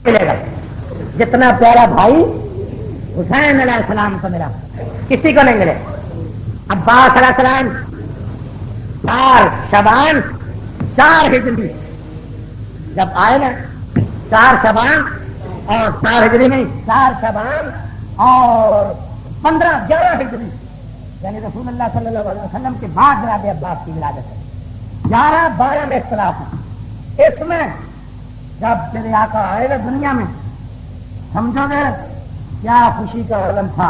ملے گا جتنا پیارا بھائی حسین علیہ السلام کو ملا کسی کو نہیں ملے. عباس علیہ السلام 4 شعبان 4 ہجری جب آئے نا 4 شعبان اور 4 ہجری نہیں 4 شعبان اور 11 ہجری یعنی رسول اللہ صلی اللہ علیہ وسلم کے بعد جناب عباس کی ولادت ہے. 11-12 میں اختلاف ہے. اس میں جب میرے آقا آئے نا دنیا میں سمجھو گے کیا خوشی کا عالم تھا,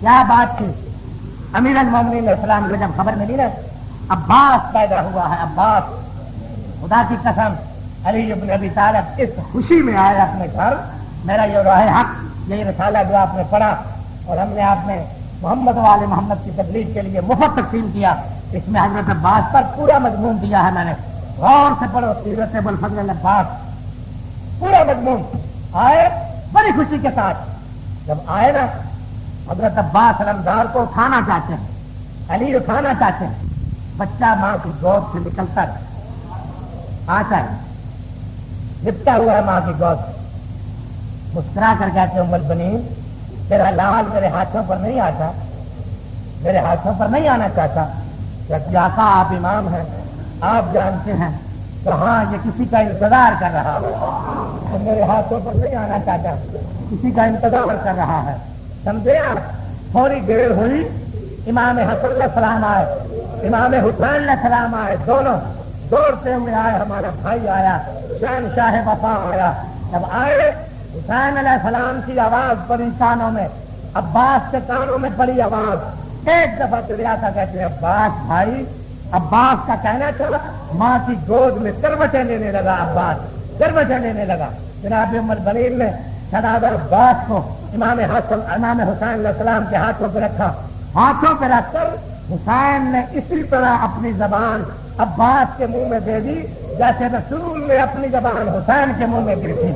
کیا بات تھی. امیر المومنین علیہ السلام کو جب خبر ملی نا عباس پیدا ہوا ہے, عباس, خدا کی قسم علی ابن ابی طالب اس خوشی میں آئے اپنے گھر. میرا یہ راہ حق یہی رسالہ جو آپ نے پڑھا اور ہم نے آپ میں محمد والے محمد کی تبلیغ کے لیے مفت تقسیم کیا, اس میں حضرت عباس پر پورا مضمون دیا ہے. میں نے غور سے پڑھو سیرت ابوالفضل عباس پورا مضمون. آئے بڑی خوشی کے ساتھ, جب آئے نا حضرت عباس علمدار کو اٹھانا چاہتے ہیں, علی اٹھانا چاہتے ہیں. بچہ ماں کی گود سے نکلتا آتا ہے, لپٹا ہوا ہے ماں کی گود سے, مسکرا کر کہتے ام البنین تیرا لال میرے ہاتھوں پر نہیں آتا, میرے ہاتھوں پر نہیں آنا چاہتا. جب آقا آپ امام ہیں, آپ جانتے ہیں کہاں یہ کسی کا انتظار کر رہا ہے, میرے ہاتھوں پر نہیں آنا چاہتا, کسی کا انتظار کر رہا ہے. سمجھے آپ؟ تھوڑی دیر ہوئی, امام حسن علیہ السلام آئے, امام حسین علیہ السلام آئے, دونوں دوڑتے ہوئے آئے. ہمارا بھائی آیا, شہنشاہ وفا آیا. جب آئے حسین علیہ السلام کی آواز پڑی کانوں میں, عباس کے کانوں میں پڑی آواز. ایک دفعہ چلیا تھا, کہتے عباس بھائی. عباس کا کہنا چلا ماں کی گود میں کروٹیں لینے لگا, عباس کروٹیں لینے لگا. جناب ام البنین نے سردار عباس کو امام حسین علیہ السلام کے ہاتھوں پہ رکھا, ہاتھوں پہ رکھ کر حسین نے اسی طرح اپنی زبان عباس کے منہ میں دے دی جیسے رسول نے اپنی زبان حسین کے منہ میں دی تھی.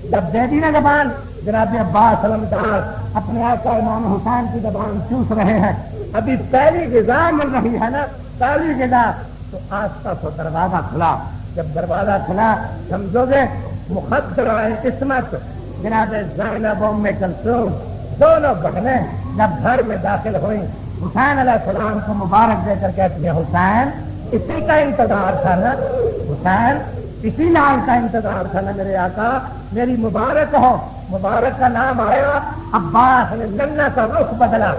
جب دے دی نا زبان, جناب عباس علمدار اپنے آقا امام حسین کی زبان چوس رہے ہیں. ابھی پہلی غذا مل رہی ہے نا, پہلی غذا, تو آستہ سے دروازہ کھلا. جب دروازہ کھلا سمجھو گے مخدرہ عصمت جناب زینب ام کلثوم دونوں بہنیں جب گھر میں داخل ہوئی, حسین علیہ السلام کو مبارک دے کر کہتی ہیں حسین اسی کا انتظار تھا نا, حسین اسی لال کا انتظار تھا نا میرے آقا, میری مبارک ہو. مبارک کا نام آیا, عباس نے ننھا کا رخ بدلا,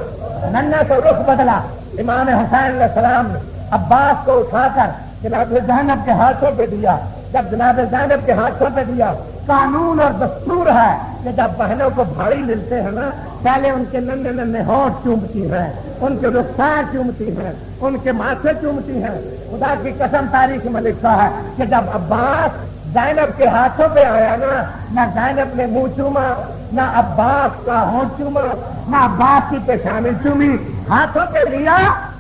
ننھا کا رخ بدلا. امام حسین علیہ السلام نے عباس کو اٹھا کر جناب زینب کے ہاتھوں پہ دیا. جب جناب زینب کے ہاتھوں پہ دیا, قانون اور دستور ہے کہ جب بہنوں کو بھائی ملتے ہیں نا پہلے ان کے ننھے ننھے ہونٹ چومتی ہیں, ان کے رخسار چومتی ہیں, ان کے ماتھے چومتی ہیں. خدا کی قسم تاریخ میں لکھا ہے کہ جب عباس زینب کے ہاتھوں پہ آیا نا, نہ زینب نے منہ چوما, نہ عباس کا ہونٹ چوما, نہ عباس کی پیشانی چومی. ہاتھوں پہ لیا,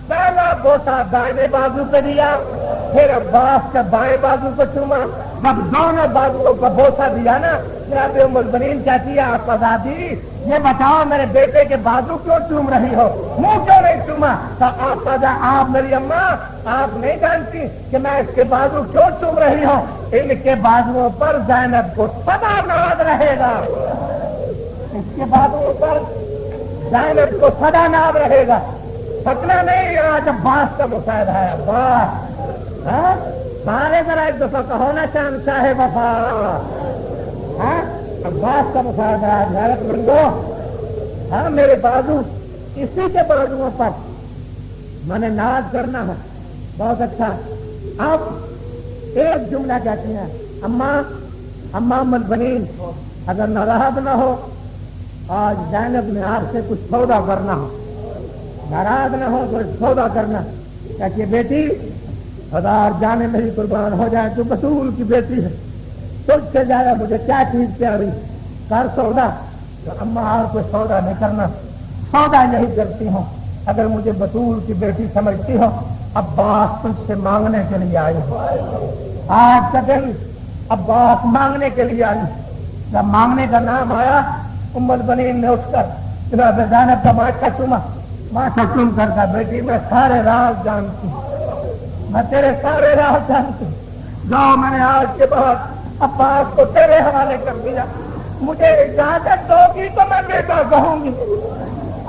پہلا بوسا دائیں بازو پہ دیا, پھر عباس کا بائیں بازو کو چوما. جب دونوں بازوؤں کو بوسا دیا نا, جناب ام البنین کہتی ہے آپ آزادی یہ بتاؤ میرے بیٹے کے بازو کیوں چوم رہی ہو, منہ کیوں نہیں چوما؟ تو آپ میری اماں آپ نہیں جانتی کہ میں اس کے بازو کیوں چوم رہی ہوں؟ ان کے بازوؤں پر زینب کو سدا ناز رہے گا, اس کے بازوؤں پر زینب کو سدا ناز رہے گا. پکنا نہیں, آج عباس کا مشاہدہ ہے. عباس سارے ذرا ایک دفعہ کہو نا شہنشاہ وفا, عباس کا مشاہدہ ہے. غیرت مندو, ہاں میرے بازو اسی کے بازوؤں پر میں نے ناز کرنا ہے. بہت اچھا. اب ایک جملہ کہتی ہیں اماں ام البنین اگر ناراض نہ ہو, آج زینب نے آپ سے کچھ سودا کرنا ہو, ناراض نہ ہو تو سودا کرنا. کہتی ہے بیٹی ہزار جانے میری قربان ہو جائے, تو بطول کی بیٹی ہے, تجھ سے زیادہ مجھے کیا چیز پیاری, کر سودا. تو اماں اور کوئی سودا نہیں کرنا, سودا یہی کرتی ہوں. اگر مجھے بطول کی بیٹی سمجھتی ہو, عباس تجھ سے مانگنے کے لیے آئی ہوں. آج کا دن عباس مانگنے کے لیے آئی. جب مانگنے کا نام آیا, ام البنین نے اٹھ کر جناب زینب کا ماتھا چوما. ماتھا چوم کر کہا بیٹی میں سارے راز جانتی ہوں, میں تیرے سارے راز جانتی ہوں. جاؤ میں نے آج کے بعد عباس کو تیرے حوالے کر دیا، مجھے اجازت دو گی تو میں بیٹا کہوں گی،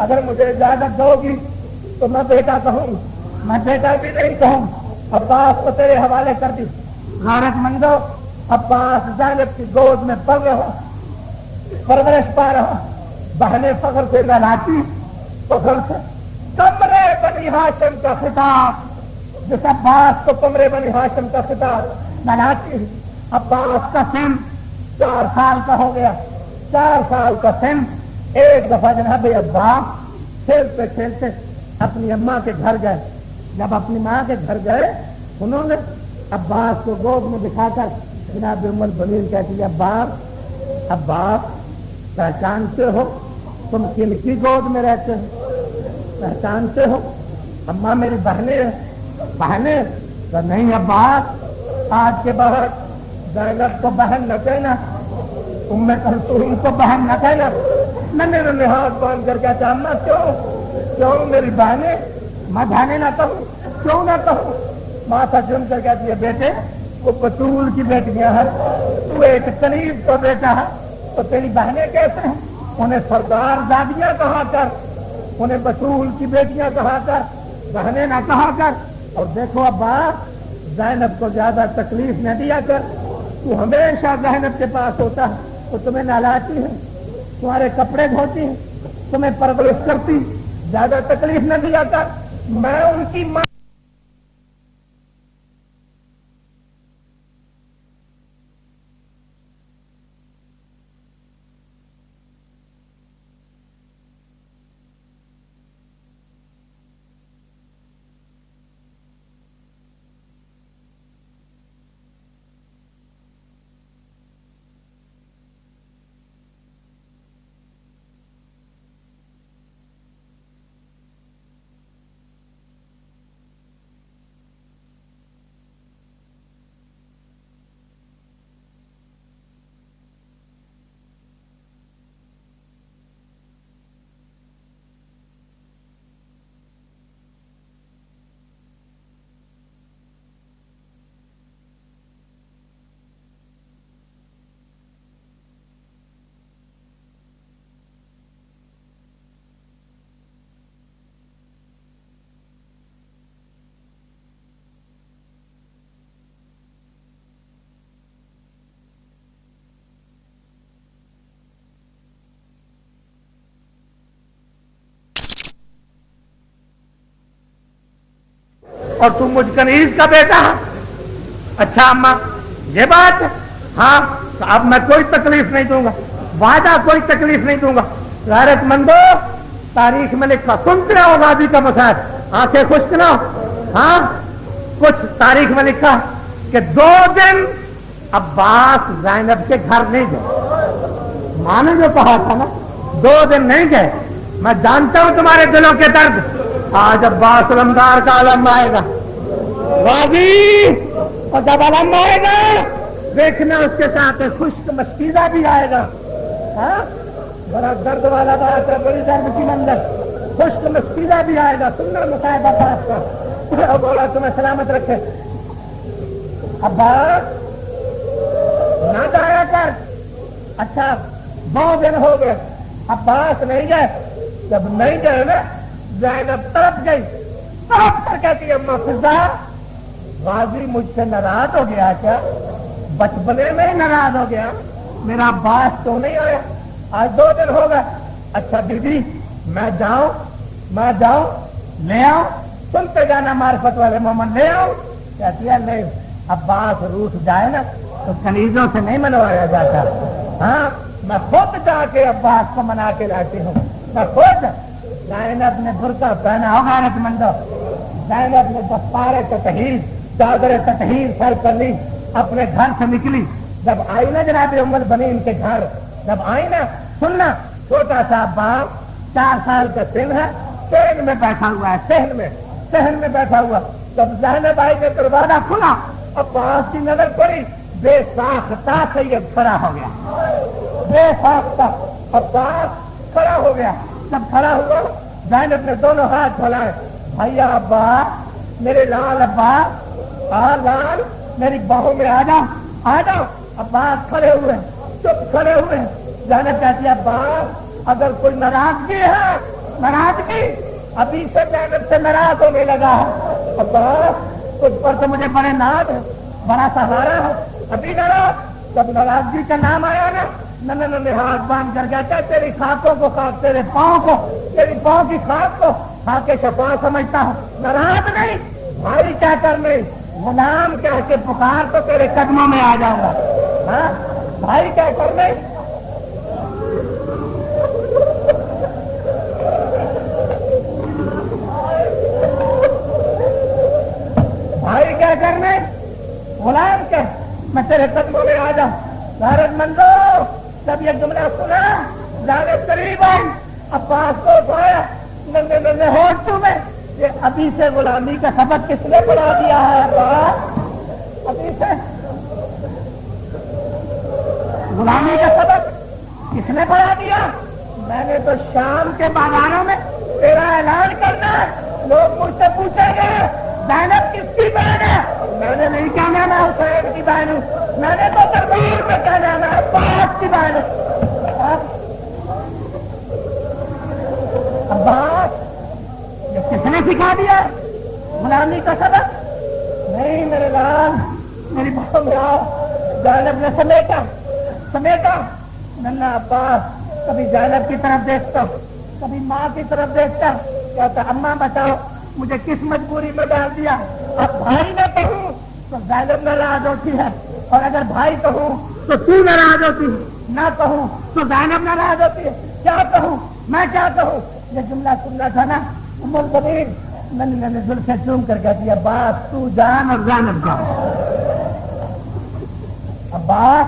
اگر مجھے اجازت دو گی تو میں بیٹا کہوں گی، میں بیٹا بھی نہیں کہوں، عباس کو تیرے حوالے کر دی۔ غیرت مندو، عباس زینب کی گود میں پل رہا، پرورش پا رہا، بہنیں فخر سے لہراتی، فخر سے کمرے بنی ہاشم کا خطاب، جس عباس کو کمرے بنی ہاشم کا خطاب لہراتی۔ عباس کا سن 4 سال کا ہو گیا، 4 سال کا سن۔ ایک دفعہ جناب عباس کھیلتے کھیلتے اپنی اماں کے گھر گئے، جب اپنی ماں کے گھر گئے انہوں نے عباس کو گود میں بٹھا کر جناب ام البنین کہتی ہے عباس، عباس پہچانتے ہو تم کن کی گود میں رہتے ہو؟ پہچانتے ہو اماں میری بہنیں تو نہیں عباس، آج کے بعد زینب کو بہن نہ کہنا، ام کلثوم کو بہن نہ کہنا۔ میں نے ہاتھ باندھ کر کہتا اماں کیوں میری بہنیں، میں بہنیں نہ کہوں، کیوں نہ کہوں؟ ماتھا چوم کر کہتی ہے بیٹے وہ بطول کی بیٹیاں ہیں، تو ایک قریب کا بیٹا ہے تو تیری بہنیں کیسے ہیں؟ انہیں سردار دادیاں کہا کر، انہیں بطول کی بیٹیاں کہا کر، بہنیں نہ کہا کر۔ اور دیکھو عباس زینب کو زیادہ تکلیف نہ دیا کر، تو ہمیشہ زینب کے پاس ہوتا ہے، تو تمہیں نہلاتی ہے، تمہارے کپڑے دھوتی ہے، تمہیں پرورش کرتی، زیادہ تکلیف نہ دیا کر۔ میں ان کی ماں اور تم مجھ کنیز کا بیٹا ہے؟ اچھا اماں یہ بات ہے، ہاں تو اب میں کوئی تکلیف نہیں دوں گا، وعدہ کوئی تکلیف نہیں دوں گا۔ غیرت مندو تاریخ میں لکھا، سنتے ہو غازی کا مسائل، آنکھیں خشک نہ ہو، ہاں کچھ تاریخ میں لکھا کہ 2 دن عباس زینب کے گھر نہیں گئے، ماں نے جو کہا تھا نا 2 دن نہیں گئے۔ میں جانتا ہوں تمہارے دلوں کے درد، آج عباس علمدار کا علم آئے گا غازی، اور جب علم آئے گا دیکھنا اس کے ساتھ خشک مشکیزہ بھی آئے گا، ہاں بڑا درد والا بات ہے، بڑی درد کی منظر، خشک مشکیزہ بھی آئے گا، سننا مصاحبہ خاص کا بولا تمہیں سلامت رکھے۔ عباس نہ جایا کر۔ اچھا 2 دن ہو گئے عباس نہیں گئے، جب نہیں گئے نا زینب تڑپ گئی، تڑپ کر کہتی ہے فضا غازی مجھ سے ناراض ہو گیا کیا؟ بچپنے میں ہی ناراض ہو گیا، میرا عباس تو نہیں آیا، آج 2 دن ہو گئے۔ اچھا بیوی میں جاؤں لے آؤں، سنتے جانا معرفت والے مومن، لے آؤں؟ کہتی ہے نہیں، عباس روٹ جائے نا تو کنیزوں سے نہیں منوایا جاتا، ہاں میں خود جا کے عباس کو منا کے لاتی ہوں، میں خود۔ زینب نے برقع پہنا ہو غیرت مندو، زینب نے دستار تطہیر چادر تطہیر سر کر لی، اپنے گھر سے نکلی، جب آئی نا جناب ام البنین کے گھر، جب آئی نا سننا، چھوٹا سا باپ 4 سال کا سن ہے، صحن میں بیٹھا ہوا ہے، صحن میں بیٹھا ہوا، جب زینب آئی کے دروازہ کھلا، عباس کی نظر پڑی، بے ساختہ سید کھڑا ہو گیا، بے ساختہ عباس کھڑا ہو گیا۔ جب کھڑا ہوا زینب نے دونوں ہاتھ پھیلائے، بھیا عباس، میرے لال عباس، لال میری باہوں میں آ جاؤ، عباس کھڑے ہوئے چپ کھڑے ہوئے. زینب کہتی ہے عباس اگر کوئی ناراضگی ہے ناراضگی ابھی سے زینب سے ناراض ہونے لگا ہے. عباس کچھ پر تو مجھے بڑے ناز ہے بڑا سہارا ہے ابھی ناراض. جب ناراضگی کا نام آیا نا نہ ہاتھ باندھ کر کہتا ہے تیری خاکوں کو خاک تیرے پاؤں کو تیری پاؤں کی خاک کو کھا کے شفا سمجھتا ہوں. ناراض نہیں بھائی کیا کر نہیں غلام کہہ کے پکار تو تیرے قدموں میں آ جاؤں گا. ہاں بھائی کیا کر نہیں بھائی کیا کرنے غلام کہ میں تیرے قدموں میں آ جاؤں. غیرت مندو جب یہ جملہ سنا زیادہ قریب آئی عباس کو اٹھایا نندے نندے ہوش تمہیں یہ ابھی سے غلامی کا سبق کس نے پڑھا دیا ہے عباس؟ ابھی سے غلامی کا سبق کس نے پڑھا دیا؟ میں نے تو شام کے بازاروں میں تیرا اعلان کرنا ہے. لوگ مجھ سے پوچھیں گے زینب کس کی بہن ہے؟ میں نے نہیں کہنا میں حسین کی بہن ہوں. میں نے تو تقریر میں کہنا میں عباس کی بہن ہوں. عباس یہ کس نے سکھا دیا غلامی کا سبق؟ نہیں میرے لال میری بہو میرا زینب نے سمیٹا ننا عباس کبھی زینب کی طرف دیکھتا ہوں کبھی ماں کی طرف دیکھتا ہوں کہتا اماں بتاؤ مجھے کس مجبوری میں ڈال دیا. اب بھائی نہ کہوں تو زینب ناراض ہوتی ہے اور اگر بھائی کہوں تو ناراض ہوتی ہے نہ کہوں تو زینب ناراض ہوتی ہے. کیا کہوں میں کیا کہوں؟ یہ جملہ سننا تھا نا ام المؤمنین ننی زلفیں چوم کر کہتی ہے عباس تو جان اور زینب جان. عباس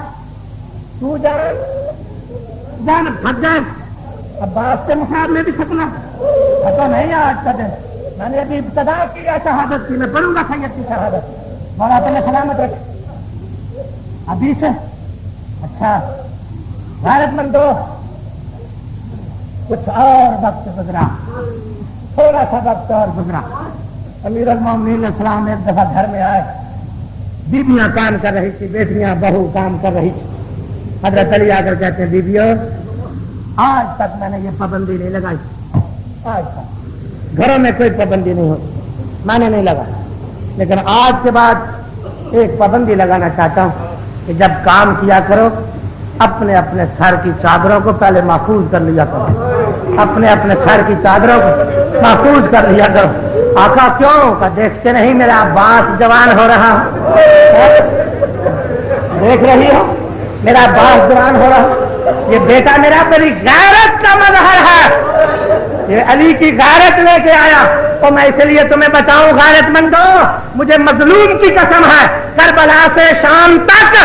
تو جان زینب پھٹ جائے. عباس کے مقابلے بھی سکنا پتہ نہیں آج کا دن. میں نے ابھی ابتدا کی ہے شہادت کی میں پڑھوں گا سید کی شہادت مولا اپنے سلامت رکھے ابھی سے. اچھا غیرت مندو کچھ اور وقت گزرا تھوڑا سا وقت اور گزرا. امیر المومنین علیہ السلام ایک دفعہ گھر میں آئے. بیویاں کام کر رہی تھی بیٹیاں بہو کام کر رہی تھی. حضرت علی آ کر کہتے ہیں بیویوں آج تک میں نے یہ پابندی نہیں لگائی. آج تک گھروں میں کوئی پابندی نہیں ہوتی میں نے نہیں لگا لیکن آج کے بعد ایک پابندی لگانا چاہتا ہوں کہ جب کام کیا کرو اپنے اپنے سر کی چادروں کو پہلے محفوظ کر لیا کرو. اپنے اپنے سر کی چادروں کو محفوظ کر لیا کرو. آقا کیوں کا دیکھتے نہیں میرا عباس جوان ہو رہا دیکھ رہی ہو میرا عباس جوان ہو رہا. یہ بیٹا میرا بڑی غیرت کا مظہر ہے. یہ علی کی غیرت لے کے آیا تو میں اس لیے تمہیں بتاؤں غیرت مندو مجھے مظلوم کی قسم ہے کربلا سے شام تک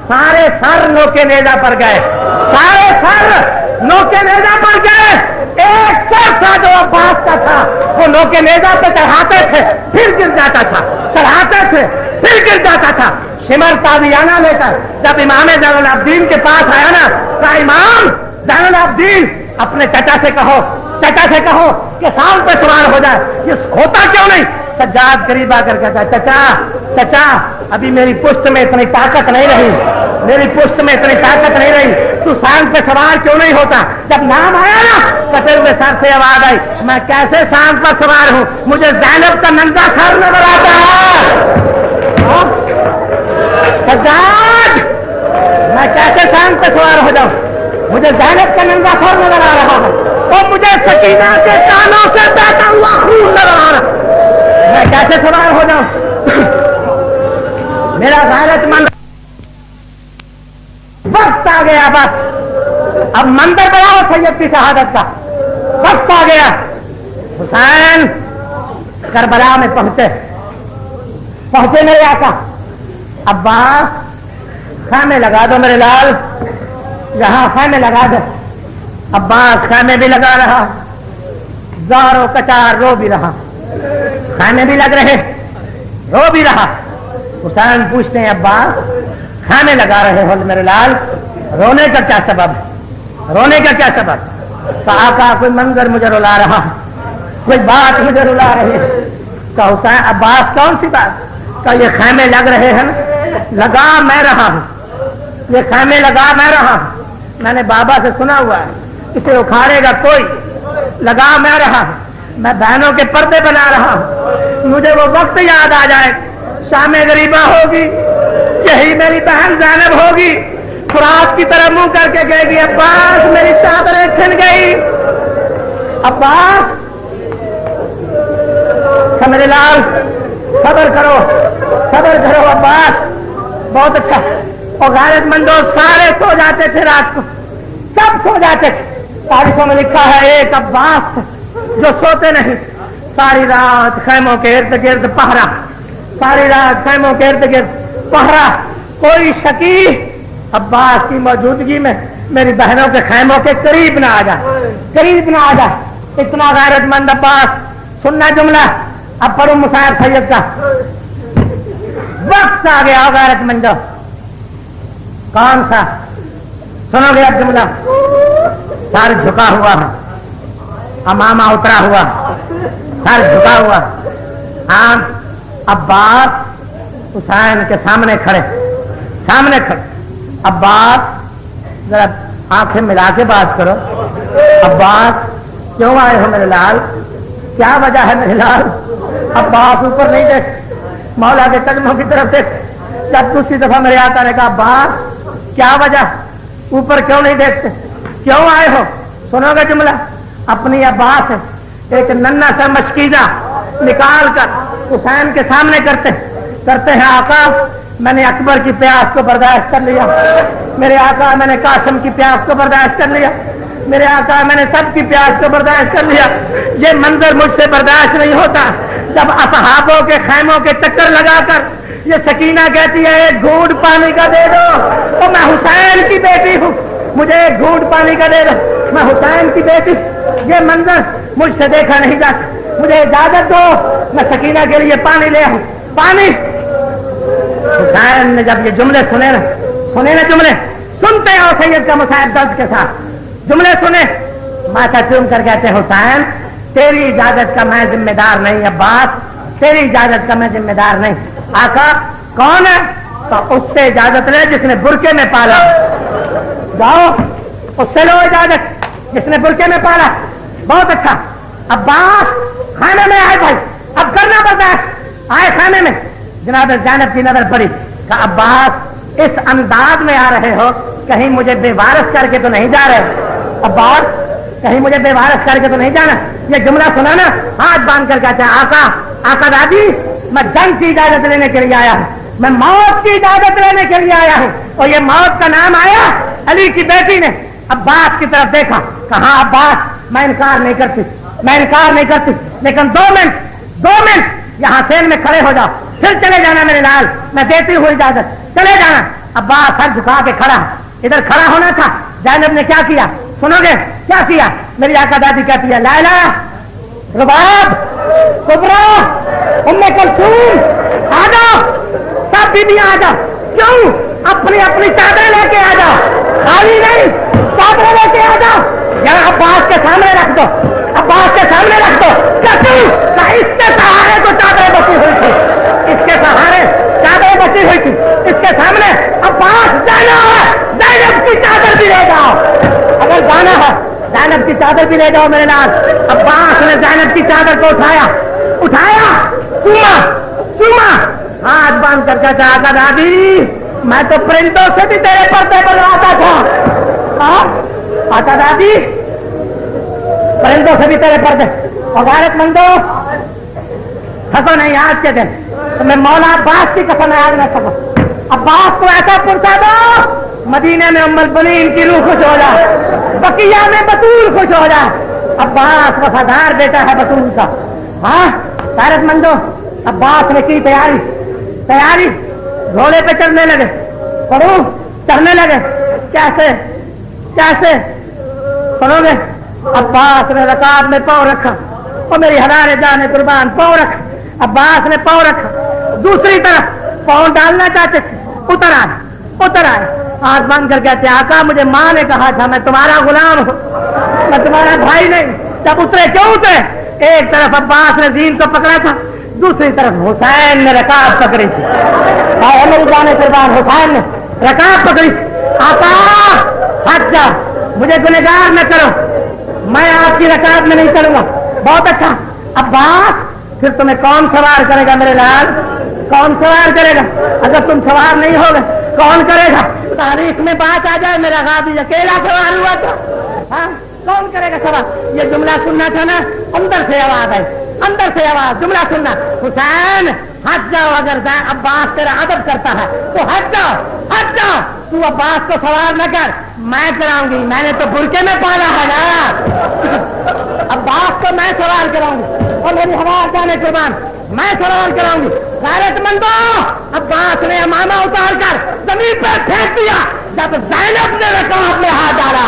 سارے سر نوکے نیزہ پر گئے. سارے سر نوکے نیزہ پر گئے. ایک سر تھا جو عباس کا تھا وہ نوکے نیزہ پہ چڑھاتے تھے پھر گر جاتا تھا چڑھاتے تھے پھر گر جاتا تھا. شمر تابیانہ لے کر جب امام زین العابدین کے پاس آیا نا کہا امام زین العابدین اپنے چچا سے کہو کہ سام پہ سوار ہو جائے. یہ ہوتا کیوں نہیں؟ سجاد قریب آ کر کہتا ہے چچا ابھی میری پشت میں اتنی طاقت نہیں رہی تو سام پہ سوار کیوں نہیں ہوتا؟ جب نام آیا نا کٹے ہوئے سر سے آواز آئی میں کیسے سام پر سوار ہوں مجھے زینب کا ننگا سر نظر آتا ہے. سجاد میں کیسے سام پہ سوار ہو جاؤں مجھے زینب کا ننگا سر نظر آ رہا ہے اور مجھے سکینہ کے کانوں سے بہتا ہوا خون نظر آ رہا ہے. میں کیسے سوار ہو جاؤں؟ میرا غیرت مند وقت آ گیا بس اب منظر بناؤ سید کی شہادت کا وقت آ گیا. حسین کربلا میں پہنچے میرے آقا. عباس خیمے لگا دو میرے لال یہاں خیمے لگا دو. عباس خیمے بھی لگا رہا زارو کچار رو بھی رہا خیمے بھی لگ رہے رو بھی رہا. حسین پوچھتے ہیں عباس خیمے لگا رہے ہو میرے لال رونے کا کیا سبب؟ تو آقا کوئی منظر مجھے رلا رہا کوئی بات مجھے رلا رہی ہے. کہ حسین عباس کون سی بات؟ کہ یہ خیمے لگ رہے ہیں لگا میں رہا ہوں یہ خیمے لگا میں رہا، میں نے بابا سے سنا ہوا ہے اسے اکھاڑے گا کوئی، لگا میں رہا، میں بہنوں کے پردے بنا رہا ہوں، مجھے وہ وقت یاد آ جائے شام غریبہ ہوگی، یہی میری بہن زینب ہوگی، فرات کی طرح منہ کر کے کہے گی عباس میری چادریں چھن گئی، عباس میرے لال صبر کرو عباس، بہت اچھا۔ اور غیرت مندوں سارے سو جاتے تھے رات کو، سب سو جاتے تھے، تاریخوں میں لکھا ہے ایک عباس جو سوتے نہیں، ساری رات خیموں کے ارد گرد پہرا، ساری رات خیموں کے ارد گرد پہرا، کوئی شکی عباس کی موجودگی میں میری بہنوں کے خیموں کے قریب نہ آ جائے، اتنا غیرت مند عباس۔ سننا جملہ اب پڑھوں مصعب سید کا، وقت آ گیا غیرت مندو، کون سا؟ سنو گے اب جملہ، سر جھکا ہوا ہے، امامہ اترا ہوا، سر جھکا ہوا، ہاں عباس حسین کے سامنے کھڑے، عباس ذرا آنکھیں ملا کے بات کرو، عباس کیوں آئے ہو میرے لال، کیا وجہ ہے میرے لال؟ عباس اوپر نہیں دیکھ، مولا کے قدموں کی طرف دیکھ۔ جب دوسری دفعہ میرے آقا نے کہا عباس کیا وجہ، اوپر کیوں نہیں دیکھتے، کیوں آئے ہو؟ سنو گے جملہ، اپنی عباس ایک ننھا سا مشکیزہ نکال کر حسین کے سامنے کرتے ہیں آقا میں نے اکبر کی پیاس کو برداشت کر لیا، میرے آقا میں نے قاسم کی پیاس کو برداشت کر لیا، میرے آقا میں نے سب کی پیاس کو برداشت کر لیا، یہ منظر مجھ سے برداشت نہیں ہوتا جب اصحابوں کے خیموں کے چکر لگا کر یہ سکینہ کہتی ہے ایک گھونٹ پانی کا دے دو، تو میں حسین کی بیٹی ہوں، مجھے ایک گھونٹ پانی کا دے دو، میں حسین کی بیٹی، یہ منظر مجھ سے دیکھا نہیں جاتا، مجھے اجازت دو میں سکینہ کے لیے پانی لے آؤں، پانی۔ حسین نے جب یہ جملے سنے نا جملے سنتے ہو سید کا مصعب درد کے ساتھ جملے سنے، ماتھا چوم کر کہتے حسین تیری اجازت کا میں ذمہ دار نہیں، عباس تیری اجازت کا میں ذمہ دار نہیں۔ آقا کون ہے؟ تو اس سے اجازت لے جس نے برقعے میں پالا، جاؤ اس سے لو اجازت جس نے برقعے میں پالا، بہت اچھا۔ عباس خانے میں آئے بھائی، اب کرنا برداشت، آئے خانے میں، جناب زینب کی نظر پڑی، کہ عباس اس انداز میں آ رہے ہو کہیں مجھے بے وارث کر کے تو نہیں جا رہے؟ عباس کہیں مجھے بے وارث کر کے تو نہیں جانا؟ یہ جملہ سنا نا، ہاتھ باندھ کر کہتے ہیں آقا دادی میں جنگ کی اجازت لینے کے لیے آیا ہوں، میں موت کی اجازت لینے کے لیے آیا ہوں، اور یہ موت کا نام آیا علی کی بیٹی نے۔ عباس کی طرف دیکھا، کہا عباس میں انکار نہیں کرتی، لیکن 2 منٹ یہاں سین میں کھڑے ہو جاؤ، پھر چلے جانا میرے لال، میں دیتی ہوں اجازت، چلے جانا۔ عباس سر جھکا کے کھڑا، ادھر کھڑا ہونا تھا، زینب نے کیا کیا سنو گے؟ کیا کیا؟ میری آقا دادی کہتی ہے لیلا، رباب، کبرا، ام کلثوم آ جاؤ، سب بیویاں آ جاؤ، کیوں؟ اپنی چادریں لے کے آ جاؤ، خالی نہیں، چادریں لے کے آ جاؤ، یہاں عباس کے سامنے رکھ دو، اس کے سہارے تو چادریں بچی ہوئی تھی، اس کے سامنے عباس جانا ہے، زینب کی چادر بھی لے جاؤ، اگر جانا ہے زینب کی چادر بھی لے جاؤ میرے نام۔ عباس نے زینب کی چادر کو اٹھایا، چوما، ہاتھ باندھ کر کہتا آقا دادی میں تو پرندوں سے بھی تیرے پردے بنواتا تھا، آقا دادی پرندوں سے بھی تیرے پردے، اور غیرت مندو تھکو نہیں آج کے دن تو میں مولا عباس کی قسم آج نہ سکوں، عباس کو ایسا پرسا دو مدینے میں ام البنین کی روح خوش ہو جائے، بقیہ میں بطول خوش ہو جائے۔ عباس وفادار بیٹا ہے بطول کا، ہاں غیرت مندو عباس نے کی تیاری، گھوڑے پہ چڑھنے لگے، چڑھنے لگے، کیسے سنو گے؟ عباس نے رکاب میں پاؤں رکھا، اور میری ہزارے جانے قربان پاؤں رکھا، عباس نے پاؤں رکھا، دوسری طرف پاؤں ڈالنا چاہتے تھے، اتر آئے، ہاتھ بند کر کہتے آقا مجھے ماں نے کہا تھا میں تمہارا غلام ہوں، میں تمہارا بھائی نہیں۔ جب اترے کیوں اترے؟ ایک طرف عباس نے دین کو پکڑا تھا، دوسری طرف حسین نے رکاب پکڑی تھی، میری جانے قربان حسین نے رکاب پکڑی، آقا ہٹ جاؤ، مجھے گنہگار نہ کرو، میں آپ کی رکعت میں نہیں چلوں گا. بہت اچھا. عباس پھر تمہیں کون سوار کرے گا میرے لال؟ کون سوار کرے گا؟ اگر تم سوار نہیں ہوگے کون کرے گا؟ تاریخ میں بات آ جائے میرا غازی اکیلا سوار ہوا تھا، ہاں کون کرے گا سوار؟ یہ جملہ سننا تھا نا، اندر سے آواز آئی، اندر سے آواز، جملہ سننا. حسین ہٹ جاؤ، اگر عباس تیرا ادب کرتا ہے تو ہٹ جاؤ، ہٹ جاؤ. تو عباس کو سوار نہ کر، میں کراؤں گی، میں نے تو برقعے میں پالا ہے نا. عباس کو میں سوار کراؤں گی اور میری ہوا جانے قربان میں سوار کراؤں گی. غیرت مندو، عباس نے امامہ اتار کر زمین پہ پھینک دیا جب زینب نے رکعت میں ہاتھ ڈالا.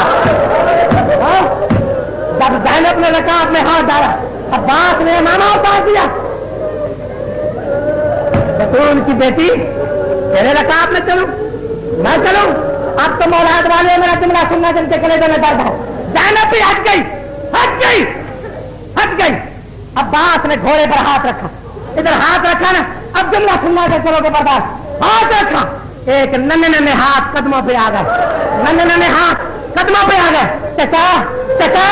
جب زینب نے رکعت میں ہاتھ ڈالا عباس نے امامہ اتار دیا. تو ان کی بیٹی تیرے رکعت میں چلوں میں چلوں؟ اب تو مولاد والے میرا جملہ سننا جن کے کلیجے میں درد ہے. زینب بھی ہٹ گئی، ہٹ گئی، ہٹ گئی. عباس نے گھوڑے پر ہاتھ رکھا، ادھر ہاتھ رکھا نا، اب جملہ سننا کے چلو گے برداشت. ہاتھ رکھا، ایک ننے ننے ہاتھ قدموں پہ آ گئے، ننے ننے ہاتھ قدموں پہ آ گئے. چچا چچا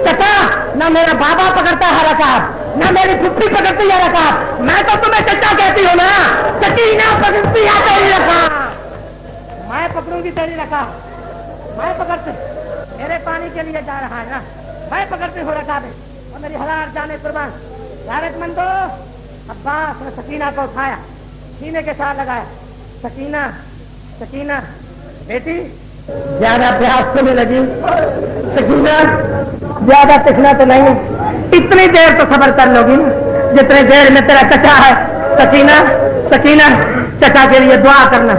چچا، نہ میرا بابا پکڑتا ہے رکعت، نہ میری پھپھی پکڑتی ہے رکعت، میں تو تمہیں چچا کہتی ہوں نا. سکینہ پکڑتی ہے تیری رکعت، میں پکڑوں گی تیری رکعت، میں پکڑتی. میرے پانی کے لیے جا رہا ہے نا، میں پکڑتی ہوں رکعت اور میری حلال جانے قربان. غیرت مندو، عباس نے سکینہ کو اٹھایا، سینے کے ساتھ لگایا. سکینہ سکینہ بیٹی زیادہ پیاس تو نہیں لگی؟ سکینہ زیادہ تکنا تو نہیں ہے، اتنی دیر تو صبر کر لو گی نا جتنی دیر میں تیرا چچا ہے. سکینہ سکینہ، چچا کے لیے دعا کرنا،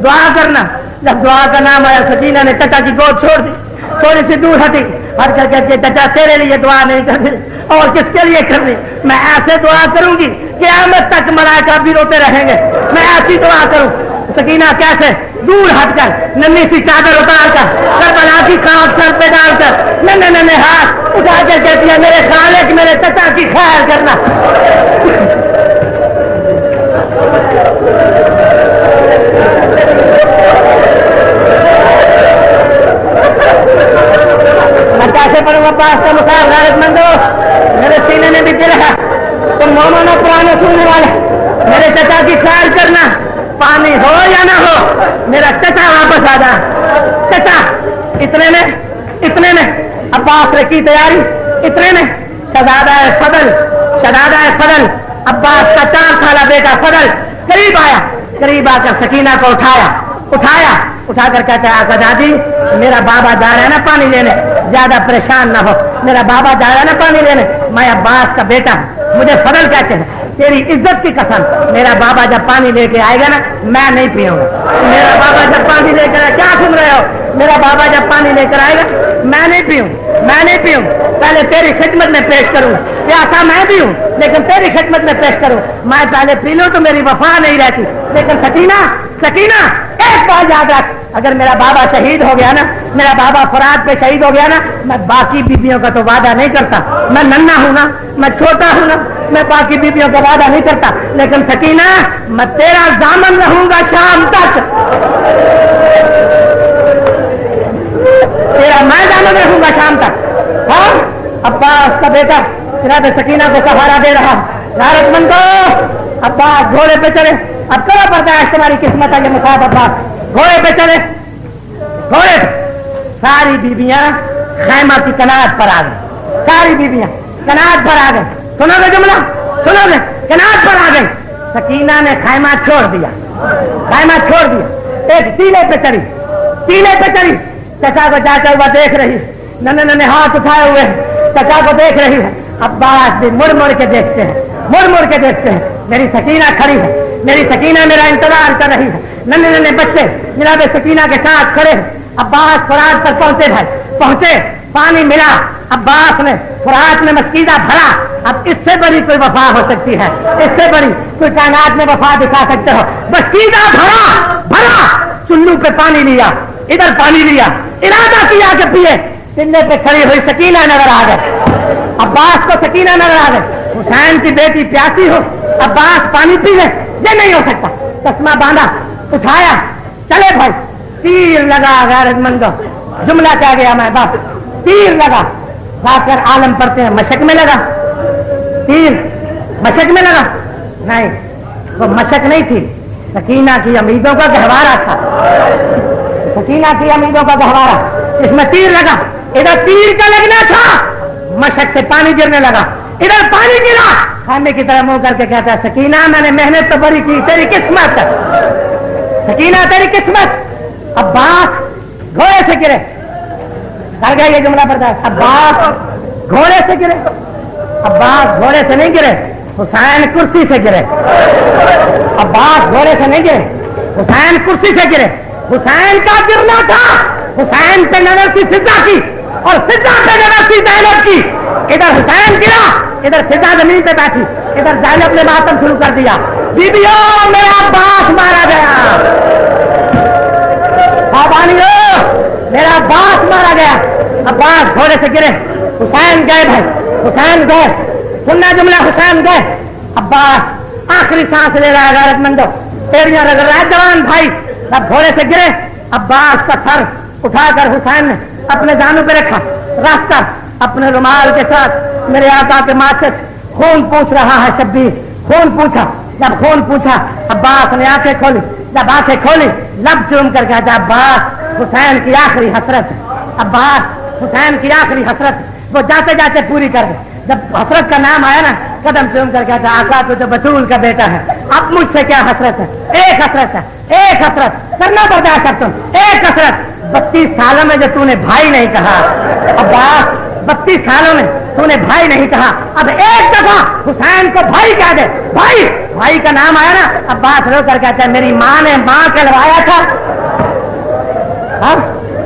دعا کرنا. جب دعا کا نام آیا سکینہ نے چچا کی گود چھوڑ دی، تھوڑی سی دور ہٹی، ہٹ کر کے چچا تیرے لیے دعا نہیں کرنی اور کس کے لیے کرنی؟ میں ایسے دعا کروں گی قیامت تک ملائکہ بھی روتے رہیں گے، میں ایسی دعا کروں. سکینہ کیسے؟ دور ہٹ کر ننھی سی چادر اتار کر کربلا کی خاک سر پہ ڈال کر ننے ننے ہاتھ اٹھا کر کہتی ہے میرے خالق میرے چچا کی خیر کرنا. میں کیسے پڑھوں عباس کا مثال؟ غیرت مندو، میرے سینے میں بھی دل ہے، تم مومن اور پرانے سننے والے، میرے چچا کی خیر کرنا. پانی ہو یا نہ ہو میرا چچا واپس آ جائے. چچا اتنے میں عباس نے کی تیاری، اتنے میں شہزادہ فضل عباس کا 4 سالہ بیٹا فضل قریب آیا، قریب آ کر سکینہ کو اٹھا کر کہتا ہے آقا دادی میرا بابا جا رہا ہے نا پانی لینے، زیادہ پریشان نہ ہو، میرا بابا جا رہا ہے نا پانی لینے، میں عباس کا بیٹا ہوں، مجھے فضل کہتے ہیں. تیری عزت کی قسم، میرا بابا جب پانی لے کے آئے گا نا میں نہیں پیوں گا. میرا بابا جب پانی لے کر آئے، کیا سن رہے ہو؟ میرا بابا جب پانی لے کر آئے گا میں نہیں پیوں. پہلے تیری خدمت میں پیش کروں، پیاسا میں بھی ہوں لیکن تیری خدمت میں پیش کروں. میں پہلے پی لوں تو میری وفا نہیں رہتی. لیکن سکینہ ایک بات یاد رکھ، اگر میرا بابا شہید ہو گیا نا، میرا بابا فرات پہ شہید ہو گیا نا، میں باقی بیبیوں کا تو وعدہ نہیں کرتا، میں ننھا ہوں نا، میں چھوٹا ہوں نا، میں باقی بیبیوں کا وعدہ نہیں کرتا. لیکن سکینہ میں تیرا ضامن رہوں گا شام تک، تیرا میں ضامن رہوں گا شام تک. ہاں عباس کا بیٹا جناب سکینہ کو سہارا دے رہا. غیرت مندو، عباس گھوڑے پہ چلے. اب کرو برداشت، تمہاری قسمت ہے یہ مصعب. عباس گھوڑے پہ چلے، گھوڑے ساری بیبیاں خیمہ کی کنات پر آ گئی، ساری بیبیاں کنات پر آ گئی. سنو گے جملہ، سنو گے؟ کنات پر آ گئی. سکینہ نے خیمہ چھوڑ دیا، ایک ٹیلے پہ چڑھی، چچا کو جاتا ہوا دیکھ رہی، ننے ہاتھ اٹھائے ہوئے چچا کو دیکھ رہی ہے. عباس بھی مڑ کے دیکھتے ہیں. میری سکینہ کھڑی ہے، میری سکینہ میرا انتظار کر رہی ہے. ننے بچے جناب سکینہ کے ساتھ کھڑے. عباس فرات پر پہنچے، پانی ملا. عباس نے فرات میں مسکیدہ بھرا. اب اس سے بڑی کوئی وفا ہو سکتی ہے؟ اس سے بڑی کوئی کائنات میں وفا دکھا سکتے ہو؟ مسکیدہ بھرا، چلو پہ پانی لیا، ادھر پانی لیا، ارادہ کیا کہ پیے. چلے پہ کھڑی ہوئی سکینہ نظر آ گئے. عباس کو سکینہ نظر آ گئے. حسین کی بیٹی پیاسی ہو، عباس پانی پی لے، یہ نہیں ہو سکتا. چشمہ باندھا، اٹھایا، چلے بھائی تیر لگا غیرت مندو، جملہ کیا گیا میں بس، تیر لگا، جا کر عالم پڑھتے ہیں مشق میں لگا، تیر مشق میں لگا، نہیں وہ مشق نہیں تھی، سکینہ کی امیدوں کا گہوارہ تھا، سکینہ کی امیدوں کا گہوارہ، اس میں تیر لگا، ادھر تیر کا لگنا تھا، مشق سے پانی گرنے لگا، ادھر پانی گرا، خانے کی طرح منہ کر کے کہتا ہے سکینہ میں نے محنت تو بڑی کی، تیری قسمت، سکینہ تیری قسمت، عباس گھوڑے سے گرے، کر گیا یہ جملہ پڑتا ہے، عباس گھوڑے سے گرے، عباس گھوڑے سے نہیں گرے، حسین کرسی سے گرے، عباس گھوڑے سے نہیں گرے، حسین کرسی سے گرے، حسین کا گرنا تھا، حسین پہ نظر کی فضا کی اور فضا پہ نظر کی زینب کی، ادھر حسین گرا، ادھر فضا زمین پہ بیٹھی، ادھر زینب نے ماتم شروع کر دیا، بیبیوں میرا عباس مارا گیا، بابانیوں میرا عباس مارا گیا، عباس گھوڑے سے گرے، حسین گئے بھائی، حسین گئے، سننا جملہ، حسین گئے، عباس آخری سانس لے رہا ہے غیرت مندو، تیریاں رگڑ رہا ہے جوان بھائی، جب گھوڑے سے گرے، عباس کا سر اٹھا کر حسین نے اپنے دانوں پہ رکھا، رکھ کر اپنے رومال کے ساتھ میرے آقا کے ماتھے خون پوچھ رہا ہے، شبیر خون پوچھا، جب خون پوچھا عباس نے آنکھیں کھولی، جب آنکھیں کھولی لب چوم کر کہتا عباس حسین کی آخری حسرت، عباس حسین کی آخری حسرت وہ جاتے جاتے پوری کر دے، جب حسرت کا نام آیا نا قدم چوم کر کہتا آقا تو جو بطول کا بیٹا ہے، اب مجھ سے کیا حسرت ہے، ایک حسرت ہے، ایک حسرت کرنا برداشت کرتا ہوں، ایک حسرت 32 سالوں میں جو تو نے بھائی نہیں کہا، عباس 32 سالوں میں تو نے بھائی نہیں کہا، اب ایک دفعہ حسین کو بھائی کہہ دے، بھائی بھائی کا نام آیا نا، عباس رو کر کہتا ہے میری ماں نے ماں کہلوایا تھا،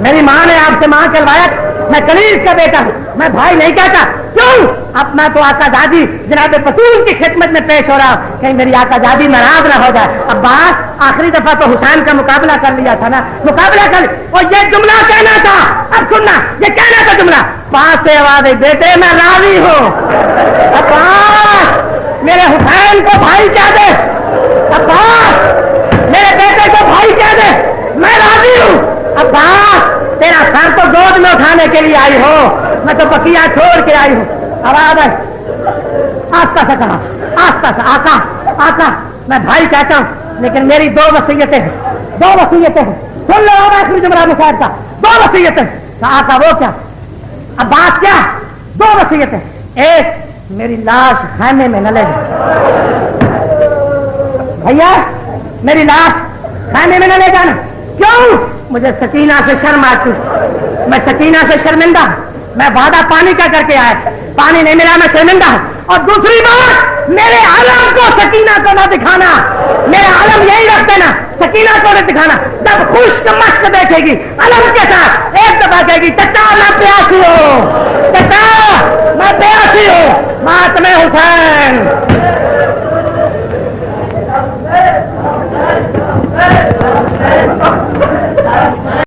میری ماں نے آپ سے ماں کہلوایا تھا، میں کلیس کا بیٹا ہوں، میں بھائی نہیں کہتا، کیوں؟ اب میں تو آقا دادی جناب بطول کی خدمت میں پیش ہو رہا ہوں، کہیں میری آقا دادی ناراض نہ ہو جائے، عباس آخری دفعہ تو حسین کا مقابلہ کر لیا تھا نا، مقابلہ کر اور یہ جملہ کہنا تھا، اب سننا یہ کہنا تھا جملہ، پاس سے آواز ہے بیٹے میں راضی ہوں، عباس میرے حسین کو بھائی کہہ دے، عباس میرے بیٹے کو بھائی کہہ دے، میں راضی ہوں، عباس تیرا سر تو گود میں اٹھانے کے لیے آئی ہو، میں تو بقیہ چھوڑ کے آئی ہوں، آواز ہے آستہ سے کہا، آستہ سے، آقا آقا میں بھائی کہتا ہوں لیکن میری 2 وصیتیں ہیں، 2 وصیتیں ہیں، سن لو آخری جملہ مصعب کا، 2 وصیتیں، آقا وہ کیا، عباس کیا، 2 وصیتیں، ایک میری لاش خیمے میں نہ لے جائے، بھیا میری لاش خیمے میں نہ لے جانا، کیوں؟ مجھے سکینہ سے شرم آتی، میں سکینہ سے شرمندہ ہوں، میں وعدہ پانی کا کر کے آیا، پانی نہیں ملا میں شرمندہ ہوں، اور دوسری بات میرے علم کو سکینہ کو نہ دکھانا، میرا علم یہی رکھ دینا، سکینہ کو نہ دکھانا، جب خشک مشق دیکھے گی علم کے ساتھ ایک دفعہ کہے گی چچا میں پیاسی ہوں، چچا میں پیاسی ہوں، ماتم حسین